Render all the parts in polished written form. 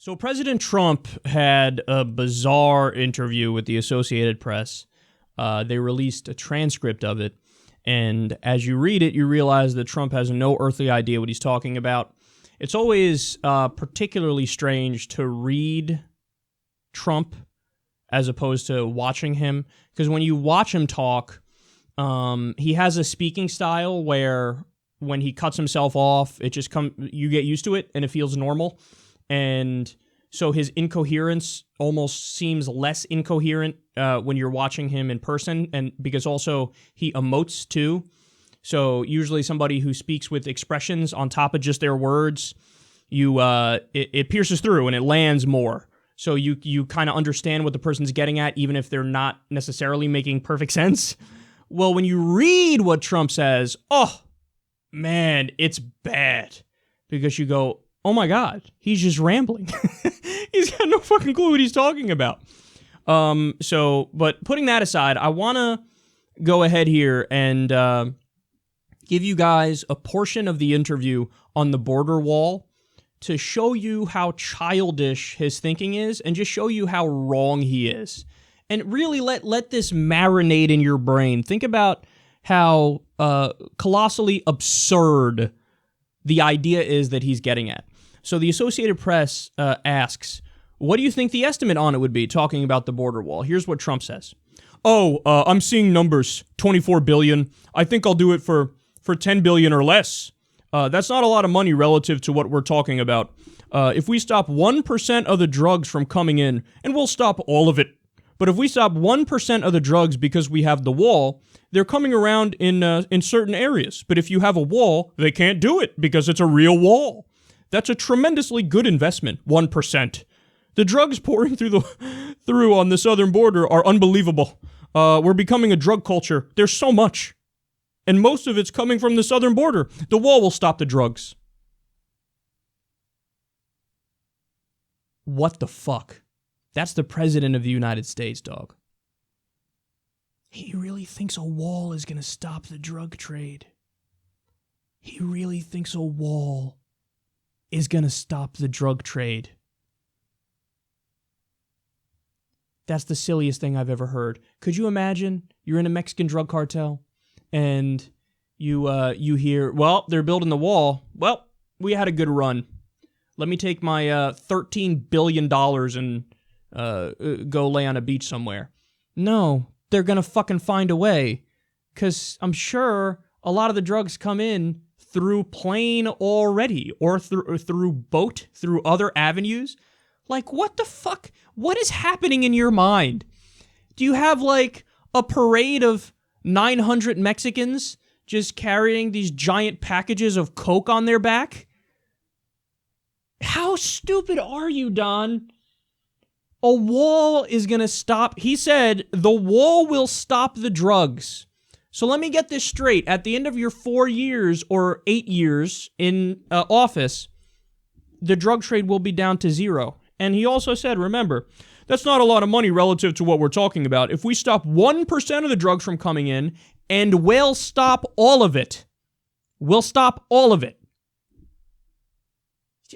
So President Trump had a bizarre interview with the Associated Press. They released a transcript of it, and as you read it, you realize that Trump has no earthly idea what he's talking about. It's always particularly strange to read Trump as opposed to watching him, because when you watch him talk, he has a speaking style where when he cuts himself off, you get used to it and it feels normal. And so his incoherence almost seems less incoherent when you're watching him in person, and because also he emotes too. So usually somebody who speaks with expressions on top of just their words, it pierces through and it lands more. So you kind of understand what the person's getting at, even if they're not necessarily making perfect sense. Well, when you read what Trump says, oh, man, it's bad. Because you go, oh my God, he's just rambling. He's got no fucking clue what he's talking about. But putting that aside, I want to go ahead here and give you guys a portion of the interview on the border wall to show you how childish his thinking is and just show you how wrong he is. And really let this marinate in your brain. Think about how colossally absurd the idea is that he's getting at. So the Associated Press asks, what do you think the estimate on it would be, talking about the border wall? Here's what Trump says. I'm seeing numbers, 24 billion. I think I'll do it for 10 billion or less. That's not a lot of money relative to what we're talking about. If we stop 1% of the drugs from coming in, and we'll stop all of it, but if we stop 1% of the drugs because we have the wall, they're coming around in certain areas. But if you have a wall, they can't do it because it's a real wall. That's a tremendously good investment, 1%. The drugs pouring through on the southern border are unbelievable. We're becoming a drug culture. There's so much. And most of it's coming from the southern border. The wall will stop the drugs. What the fuck? That's the president of the United States, dog. He really thinks a wall is going to stop the drug trade. He really thinks a wall is going to stop the drug trade. That's the silliest thing I've ever heard. Could you imagine you're in a Mexican drug cartel and you hear, well, they're building the wall. Well, we had a good run. Let me take my $13 billion and go lay on a beach somewhere. No, they're going to fucking find a way, because I'm sure a lot of the drugs come in through plane already, or through boat, through other avenues. Like, what the fuck? What is happening in your mind? Do you have, like, a parade of 900 Mexicans just carrying these giant packages of coke on their back? How stupid are you, Don? A wall is going to stop. He said the wall will stop the drugs. So let me get this straight. At the end of your 4 years or 8 years in office, the drug trade will be down to zero. And he also said, remember, that's not a lot of money relative to what we're talking about. If we stop 1% of the drugs from coming in, and we'll stop all of it. We'll stop all of it.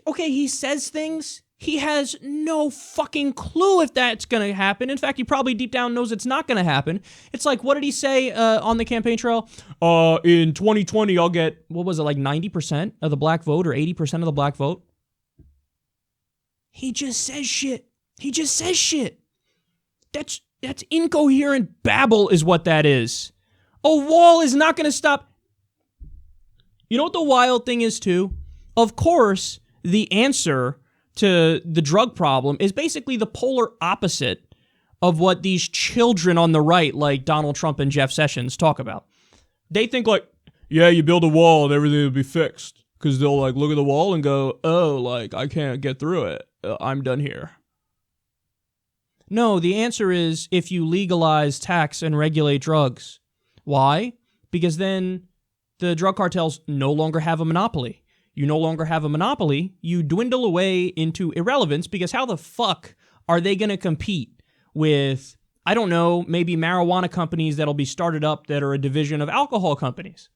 Okay, he says things. He has no fucking clue if that's going to happen. In fact, he probably deep down knows it's not going to happen. It's like, what did he say on the campaign trail? In 2020, I'll get, what was it, like 90% of the black vote or 80% of the black vote? He just says shit. He just says shit. That's incoherent babble is what that is. A wall is not going to stop. You know what the wild thing is, too? Of course, the answer to the drug problem is basically the polar opposite of what these children on the right, like Donald Trump and Jeff Sessions, talk about. They think like, yeah, you build a wall and everything will be fixed. Because they'll like look at the wall and go, oh, like I can't get through it. I'm done here. No, the answer is if you legalize, tax, and regulate drugs. Why? Because then the drug cartels no longer have a monopoly. You no longer have a monopoly, you dwindle away into irrelevance, because how the fuck are they going to compete with, I don't know, maybe marijuana companies that'll be started up that are a division of alcohol companies?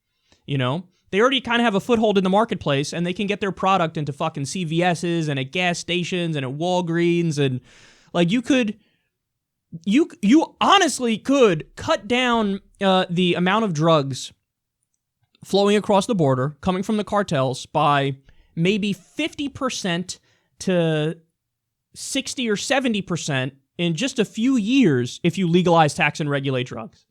You know, They already kind of have a foothold in the marketplace, and they can get their product into fucking CVS's and at gas stations and at Walgreens, and like you honestly could cut down the amount of drugs flowing across the border coming from the cartels by maybe 50% to 60 or 70% in just a few years if you legalize, tax, and regulate drugs.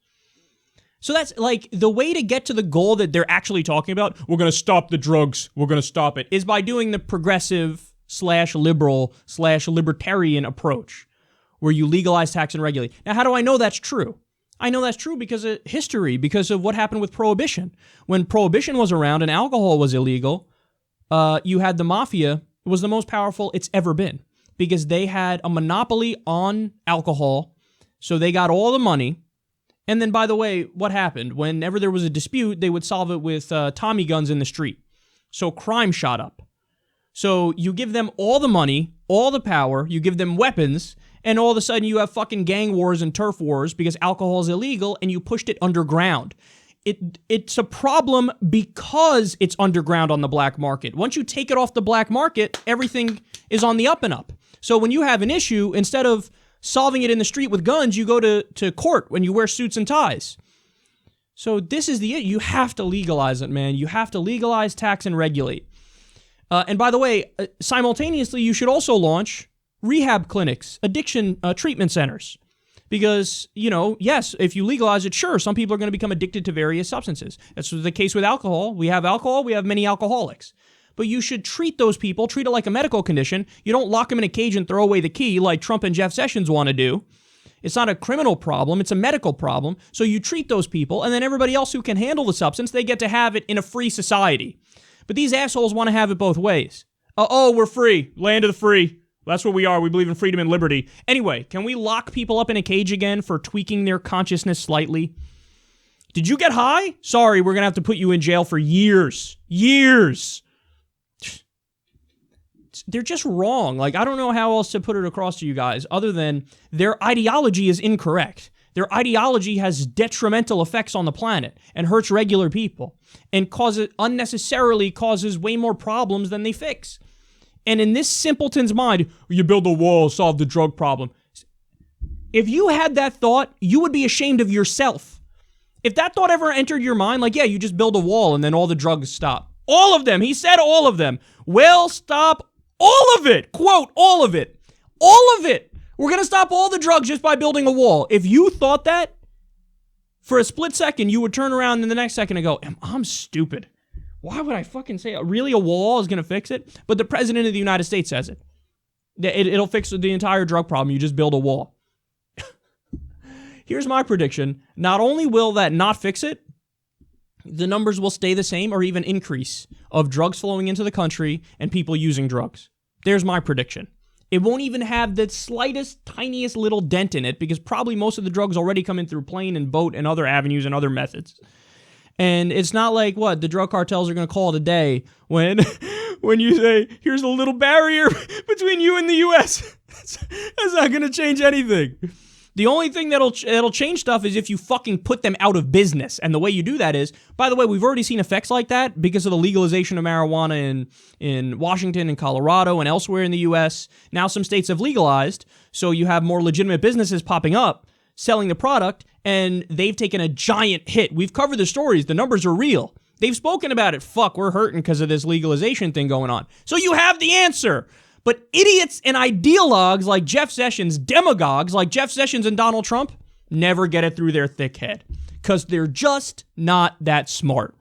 So that's like the way to get to the goal that they're actually talking about. We're going to stop the drugs. We're going to stop it, is by doing the progressive / liberal / libertarian approach where you legalize, tax, and regulate. Now, how do I know that's true? I know that's true because of history, because of what happened with Prohibition. When Prohibition was around and alcohol was illegal, you had the mafia. It was the most powerful it's ever been because they had a monopoly on alcohol, so they got all the money. And then, by the way, what happened? Whenever there was a dispute, they would solve it with Tommy guns in the street. So crime shot up. So you give them all the money, all the power, you give them weapons, and all of a sudden you have fucking gang wars and turf wars because alcohol is illegal and you pushed it underground. It's a problem because it's underground on the black market. Once you take it off the black market, everything is on the up and up. So when you have an issue, instead of solving it in the street with guns, you go to court when you wear suits and ties. So this is you have to legalize it, man. You have to legalize, tax, and regulate. And by the way, simultaneously, you should also launch rehab clinics, addiction treatment centers. Because, yes, if you legalize it, sure, some people are going to become addicted to various substances. That's the case with alcohol. We have alcohol, we have many alcoholics. But you should treat those people, treat it like a medical condition. You don't lock them in a cage and throw away the key like Trump and Jeff Sessions want to do. It's not a criminal problem, it's a medical problem. So you treat those people, and then everybody else who can handle the substance, they get to have it in a free society. But these assholes want to have it both ways. We're free. Land of the free. That's what we are. We believe in freedom and liberty. Anyway, can we lock people up in a cage again for tweaking their consciousness slightly? Did you get high? Sorry, we're going to have to put you in jail for years. Years. They're just wrong. Like, I don't know how else to put it across to you guys other than their ideology is incorrect. Their ideology has detrimental effects on the planet and hurts regular people and unnecessarily causes way more problems than they fix. And in this simpleton's mind, you build a wall, solve the drug problem. If you had that thought, you would be ashamed of yourself. If that thought ever entered your mind, like, yeah, you just build a wall and then all the drugs stop. All of them. He said all of them. Well, stop all of it. Quote, all of it. All of it. We're going to stop all the drugs just by building a wall. If you thought that, for a split second, you would turn around in the next second and go, I'm stupid. Why would I fucking say, really a wall is going to fix it? But the president of the United States says it. It'll fix the entire drug problem. You just build a wall. Here's my prediction. Not only will that not fix it, the numbers will stay the same or even increase of drugs flowing into the country and people using drugs. There's my prediction. It won't even have the slightest, tiniest little dent in it because probably most of the drugs already come in through plane and boat and other avenues and other methods. And it's not like, the drug cartels are going to call it a day when you say, here's a little barrier between you and the U.S. That's not going to change anything. The only thing that'll change stuff is if you fucking put them out of business. And the way you do that is, by the way, we've already seen effects like that because of the legalization of marijuana in Washington and Colorado and elsewhere in the U.S. Now some states have legalized, so you have more legitimate businesses popping up, selling the product, and they've taken a giant hit. We've covered the stories. The numbers are real. They've spoken about it. Fuck, we're hurting because of this legalization thing going on. So you have the answer. But idiots and ideologues like Jeff Sessions, demagogues like Jeff Sessions and Donald Trump, never get it through their thick head because they're just not that smart.